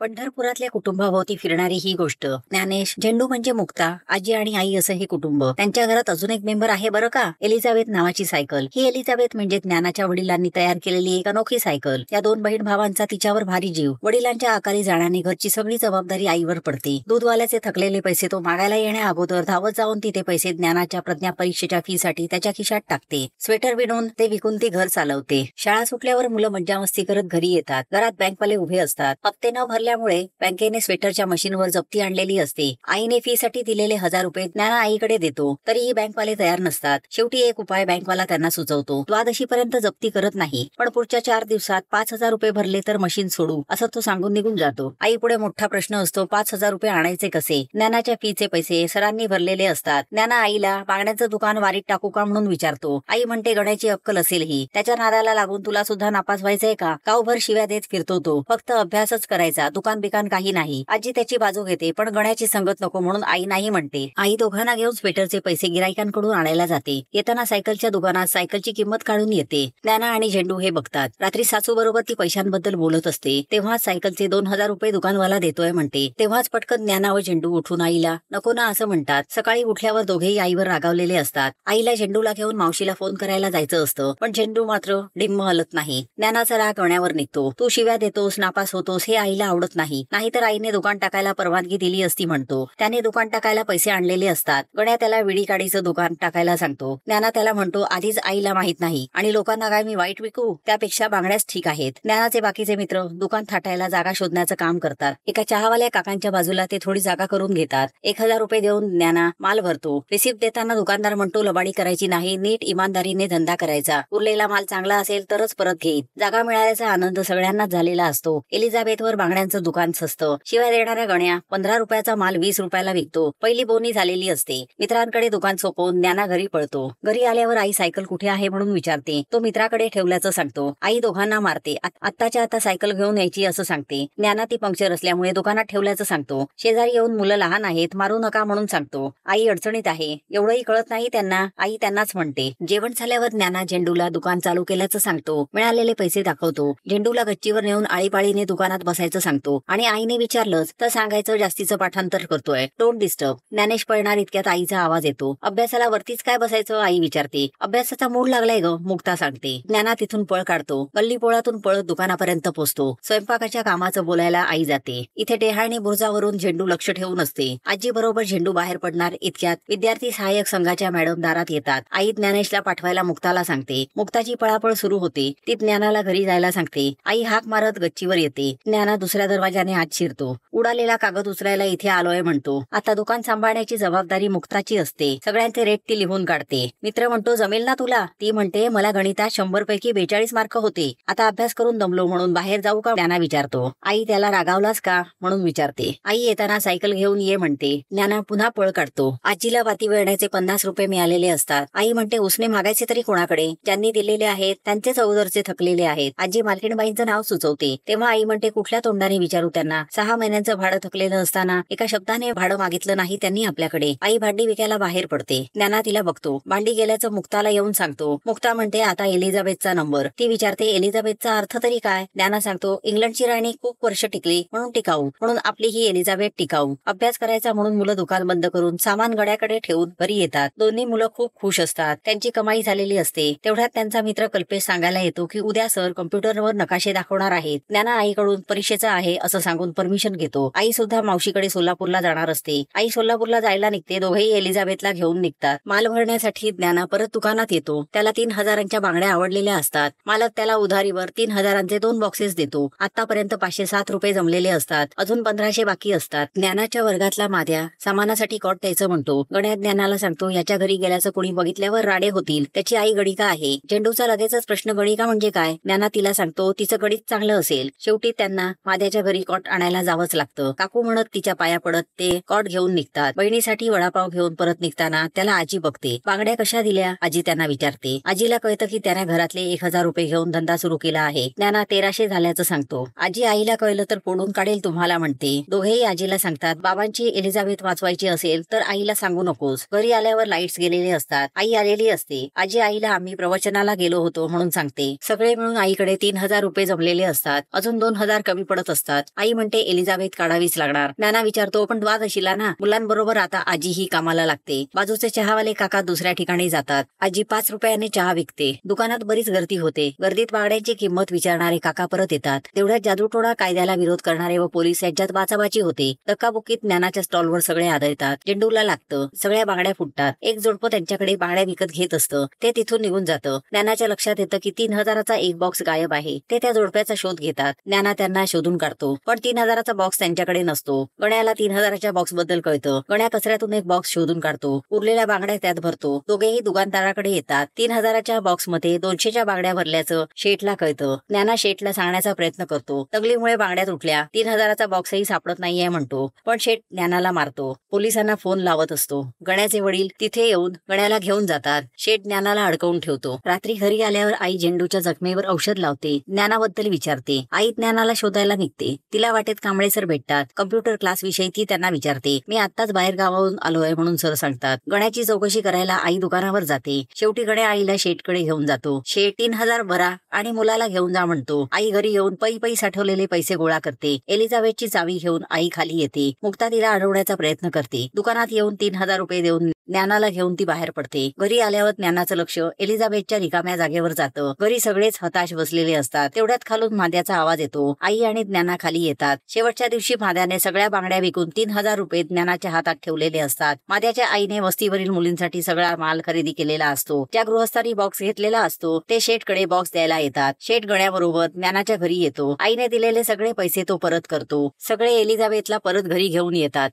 पंढरपुरातल्या कुटुंबाभोवती फिरणारी ही गोष्ट. ज्ञानेश, झेंडू म्हणजे मुक्ता, आजी आणि आई असं हे कुटुंब. त्यांच्या घरात अजून एक मेंबर आहे बरं का, एलिझाबेथ नावाची सायकल. ही एलिझाबेथ म्हणजे ज्ञानाच्या वडिलांनी तयार केलेली एक अनोखी सायकल. या दोन बहीण भावांचा तिच्यावर भारी जीव. वडिलांच्या अकाली जाण्याने घरची सगळी जबाबदारी आईवर पडते. दूधवाल्याचे थकलेले पैसे तो मागायला येण्या अगोदर धावत जाऊन ती ते पैसे ज्ञानाच्या प्रज्ञा परीक्षेच्या फी साठी त्याच्या खिशात टाकते. स्वेटर विणून ते विकून ती घर चालवते. शाळा सुटल्यावर मुलं मज्जा मस्ती करत घरी येतात. घरात बँकवाले उभे असतात. हप्ते न भरल्यामुळे बँकेने स्वेटरच्या मशीनवर जप्ती आणलेली असते. आईने फी साठी दिलेले 1000 रुपये ज्ञाना आईकडे देतो, तरीही बँकवाले तयार नसतात. शेवटी एक उपाय बँकवाला त्यांना सुचवतो. द्वादशीपर्यंत जप्ती करत नाही, पण पुढच्या 4 दिवसात 5000 रुपये भरले तर मशीन सोडू, असं तो सांगून निघून जातो. आई पुढे मोठा प्रश्न असतो, 5000 रुपये आणायचे कसे? ज्ञानाच्या फीचे पैसे सरांनी भरलेले असतात. ज्ञाना आईला बांगड्याचं दुकान वारीत टाकू का म्हणून विचारतो. आई म्हणते गण्याची अक्कल असेल ही, त्याच्या नादाला लागून तुला सुद्धा नापास व्हायचंय का? गावभर शिव्या देत फिरतो तो. फक्त अभ्यासच करायचा, दुकान बिकान काही नाही. आजी त्याची बाजू घेते, पण गण्याची संगत नको म्हणून आई नाही म्हणते. आई दोघांना घेऊन स्वेटरचे पैसे गिरायकांकडून आणायला जाते. येताना सायकलच्या दुकानात सायकलची किंमत काढून येते. ज्ञाना आणि झेंडू हे बघतात. रात्री सासू बरोबर ती पैशांबद्दल बोलत असते. तेव्हाच सायकलचे 2000 रुपये दुकानवाला देतोय म्हणते. तेव्हाच पटकन ज्ञाना व झेंडू उठून आईला नको ना असं म्हणतात. सकाळी उठल्यावर दोघेही आईवर रागावलेले असतात. आईला झेंडूला घेऊन मावशीला फोन करायला जायचं असतं, पण झेंडू मात्र डिम्म हलत नाही. ज्ञानाचा राग गण्यावर निघतो. तू शिव्या देतोस, नापास होतोस हे आईला आवडत नाही. नाहीतर आईने दुकान टाकायला परवानगी दिली असती म्हणतो. त्याने दुकान टाकायला पैसे आणलेले असतात. गण्या त्याला विडी काडीचं दुकान टाकायला सांगतो. ज्ञाना त्याला म्हणतो आधीच आईला माहित नाही आणि लोकांना काय मी वाईट विकू, त्यापेक्षा बांगड्याच ठीक आहेत. ज्ञानाचे बाकीचे मित्र दुकान थाटायला जागा शोधण्याचं काम करतात. एका चहावाल्या काकांच्या बाजूला ते थोडी जागा करून घेतात. 1000 रुपये देऊन ज्ञाना माल भरतो. रिसिप्ट देताना दुकानदार म्हणतो लबाडी करायची नाही, नीट इमानदारीने धंदा करायचा. उरलेला माल चांगला असेल तरच परत घेईन. जागा मिळाल्याचा आनंद सगळ्यांनाच झालेला असतो. एलिझाबेथवर बांगड्यांचं दुकान सजतं. शिवाय देणाऱ्या गण्या 15 रुपयाचा माल 20 रुपयाला विकतो. पहिली बोनी झालेली असते. मित्रांकडे दुकान सोपवून ज्ञाना घरी पळतो. घरी आल्यावर आई सायकल कुठे आहे म्हणून विचारते. तो मित्राकडे ठेवल्याचं सांगतो. आई दोघांना मारते. आत्ताच्या आता सायकल घेऊन यायची असं सांगते. ज्ञाना ती पंक्चर असल्यामुळे दुकानात ठेवल्याचं सांगतो. शेजारी येऊन मुलं लहान आहेत, मारू नका म्हणून सांगतो. आई अडचणीत आहे, एवढंही कळत नाही त्यांना. आई त्यांनाच म्हणते. जेवण झाल्यावर ज्ञाना झेंडूला दुकान चालू केल्याचं सांगतो. मिळालेले पैसे दाखवतो. झेंडूला गच्चीवर नेऊन आळीपाळीने दुकानात बसायचं सांगतो. आणि आईने विचारलंच तर सांगायचं जास्तीचं पाठांतर करतोय. Don't disturb. ज्ञानेश पळणार इतक्यात आईचा आवाज येतो. अभ्यासाला वरतीच काय बसायचं आई विचारते. अभ्यासाचा मूड लागलाय ग, मुक्ता सांगते. ज्ञाना तिथून पळ काढतो. गल्ली पोळातून पळत दुकानापर्यंत पोहोचतो. स्वयंपाकाच्या कामाचं बोलायला आई जाते. इथे टेहाळणी बुर्जावरून झेंडू लक्ष ठेवून असते. आजी बरोबर झेंडू बाहेर पडणार इतक्यात विद्यार्थी सहाय्यक संघाच्या मॅडम दारात येतात. आई ज्ञानेशला पाठवायला मुक्ताला सांगते. मुक्ताची पळापळ सुरू होते. ती ज्ञानाला घरी जायला सांगते. आई हाक मारत गच्चीवर येते. ज्ञाना दुसऱ्या दरवाजाने आत शिरतो. उडालेला कागद उचलायला इथे आलोय म्हणतो. आता दुकान सांभाळण्याची जबाबदारी मुक्ताची असते. सगळ्यांचे रेट ती लिहून काढते. मित्र म्हणतो जमेल ना तुला? ती म्हणते मला गणितात 100 पैकी 42 मार्क होते. आता अभ्यास करून दमलो म्हणून बाहेर जाऊ का? ज्ञाना विचारतो. आई त्याला रागावलास का म्हणून विचारते. आई येताना सायकल घेऊन ये म्हणते. ज्ञाना पुन्हा पळ काढतो. आजीला वाती वेळण्याचे 50 रुपये मिळालेले असतात. आई म्हणते उसने मागायचे तरी कोणाकडे? ज्यांनी दिलेले आहेत त्यांचेच अगोदरचे थकलेले आहेत. आजी मालकीणबाईंचं नाव सुचवते. तेव्हा आई म्हणते कुठल्या तोंडाने विचारू त्यांना? 6 महिन्यांचं भाडं थकलेलं असताना एका शब्दाने भाडं मागितलं नाही त्यांनी आपल्याकडे. आई भांडी विकायला बाहेर पडते. ज्ञाना तिला बघतो. भांडी गेल्याचं मुक्ताला येऊन सांगतो. मुक्ता म्हणते आता एलिझाबेथचा नंबर. ती विचारते एलिझाबेथचा अर्थ तरी काय? ज्ञाना सांगतो इंग्लंडची राणी खूप वर्ष टिकली म्हणून टिकाऊ, म्हणून आपली ही एलिझाबेथ टिकाऊ. अभ्यास करायचा म्हणून मुलं दुकान बंद करून सामान गड्याकडे ठेवून घरी येतात. दोन्ही मुलं खूप खुश असतात. त्यांची कमाई झालेली असते. तेवढ्यात त्यांचा मित्र कल्पेश सांगायला येतो की उद्या सर कम्प्युटरवर नकाशे दाखवणार आहेत. ज्ञाना आईकडून परीक्षेचा आहे असं सांगून परमिशन घेतो. आई सुद्धा मावशीकडे सोलापूरला जाणार असते. आई सोलापूरला जायला निघते. दोघेही एलिझाबेथला घेऊन निघतात. माल भरण्यासाठी ज्ञाना परत दुकानात येतो. त्याला 3000च्या बांगड्या आवडलेल्या असतात. मालक त्याला उधारीवर 3000चे 2 बॉक्सेस देतो. आतापर्यंत 507 रुपये जमलेले असतात. अजून 1500 बाकी असतात. ज्ञानाच्या वर्गातला माद्या सामानासाठी कॉट द्यायचं म्हणतो. गण्या ज्ञानाला सांगतो याच्या घरी गेल्याचं कोणी बघितल्यावर राडे होतील. त्याची आई गणिका आहे. झेंडूचा लगेचच प्रश्न गणिका म्हणजे काय? ज्ञाना तिला सांगतो तिचं गणित चांगलं असेल. शेवटी त्यांना माद्याच्या घरी कॉट आणायला जावंच लागतं. काकू म्हणत तिच्या पाया पडत ते कॉट घेऊन निघतात. बहिणीसाठी वडापाव घेऊन परत निघताना त्याला आजी बघते. बांगड्या कशा दिल्या आजी त्यांना विचारते. आजीला कळतं की त्याने घरातले 1000 रुपये घेऊन धंदा सुरू केला आहे. ज्ञाना 1300 झाल्याचं सांगतो. आजी आईला कळलं तर फोडून काढेल तुम्हाला म्हणते. दोघेही आजीला सांगतात बाबांची एलिझाबेथ वाचवायची असेल तर आईला सांगू नकोस. घरी आल्यावर लाईट्स गेलेले असतात. आई आलेली असते. आजी आईला आम्ही प्रवचनाला गेलो होतो म्हणून सांगते. सगळे मिळून आईकडे 3000 रुपये जमलेले असतात. अजून 2000 कमी पडत असतात. होतात. आई म्हणते एलिझाबेथ काढावीच लागणार. ज्ञाना विचारतो पण वाद अशिला ना, मुलांबरोबर आता आजीही कामाला लागते. बाजूचे चहावाले काका दुसऱ्या ठिकाणी जातात. आजी 5 रुपयाने चहा विकते. दुकानात बरीच गर्दी होते. गर्दीत बांगड्यांची किंमत विचारणारे काका परत येतात. तेवढ्यात जादूटोणा कायद्याला विरोध करणारे व पोलीस यांच्यात बाचाबाची होते. धक्काबुक्कीत ज्ञानाच्या स्टॉलवर सगळे आदळतात. झेंडूला लागतं. सगळ्या बांगड्या फुटतात. एक जोडपं त्यांच्याकडे बांगड्या विकत घेत असतं. ते तिथून निघून जातं. ज्ञानाच्या लक्षात येतं की 3000चा एक बॉक्स गायब आहे. ते त्या जोडप्याचा शोध घेतात. ज्ञाना त्यांना शोधून काढतो. पण 3000चा बॉक्स त्यांच्याकडे नसतो. गण्याला 3000च्या बॉक्स बद्दल कळतं. गण्या कचऱ्यातून एक बॉक्स शोधून काढतो. उरलेल्या बांगड्या त्यात भरतो. दोघेही दुकानदाराकडे येतात. 3000च्या बॉक्समध्ये 200च्या बांगड्या भरल्याचं शेठला कळतं. ज्ञाना शेठला सांगण्याचा प्रयत्न करतो. तगलीमुळे बांगड्या तुटल्या. 3000चा बॉक्सही सापडत नाहीये म्हणतो. पण शेठ ज्ञानाला मारतो. पोलिसांना फोन लावत असतो. गण्याचे वडील तिथे येऊन गण्याला घेऊन जातात. शेठ ज्ञानाला अडकवून ठेवतो. रात्री घरी आल्यावर आई झेंडूच्या जखमेवर औषध लावते. ज्ञानाबद्दल विचारते. आई ज्ञानाला शोधायला निघते. तिला वाटेत कांबळे सर भेटतात. कम्प्युटर क्लास विषयी ती त्यांना विचारते. मी आत्ताच बाहेर गावावरून आलोय म्हणून सर सांगतात. गण्याची चौकशी करायला आई दुकानावर जाते. शेवटी गण्या आईला शेठकडे घेऊन जातो. शेठ 3000 भरा आणि मुलाला घेऊन जा म्हणतो. आई घरी येऊन पै साठवलेले पैसे गोळा करते. एलिझाबेथची चावी घेऊन आई खाली येते. मुक्ता तिला अडवण्याचा प्रयत्न करते. दुकानात येऊन 3000 रुपये देऊन ज्ञानाला घेऊन ती बाहेर पडते. घरी आल्यावर ज्ञानाचं लक्ष एलिझाबेथच्या रिकाम्या जागेवर जातं. घरी सगळेच हताश बसलेले असतात. तेवढ्यात खालून माद्याचा आवाज येतो. आई आणि ज्ञाना खाली येतात. शेवटच्या दिवशी माद्याने सगळ्या बांगड्या विकून 3000 रुपये ज्ञानाच्या हातात ठेवलेले असतात. माद्याच्या आईने वस्तीवरील मुलींसाठी सगळा माल खरेदी केलेला असतो. ज्या गृहस्थांनी बॉक्स घेतलेला असतो ते शेठकडे बॉक्स द्यायला येतात. शेठ गण्याबरोबर ज्ञानाच्या घरी येतो. आईने दिलेले सगळे पैसे तो परत करतो. सगळे एलिझाबेथला परत घरी घेऊन येतात.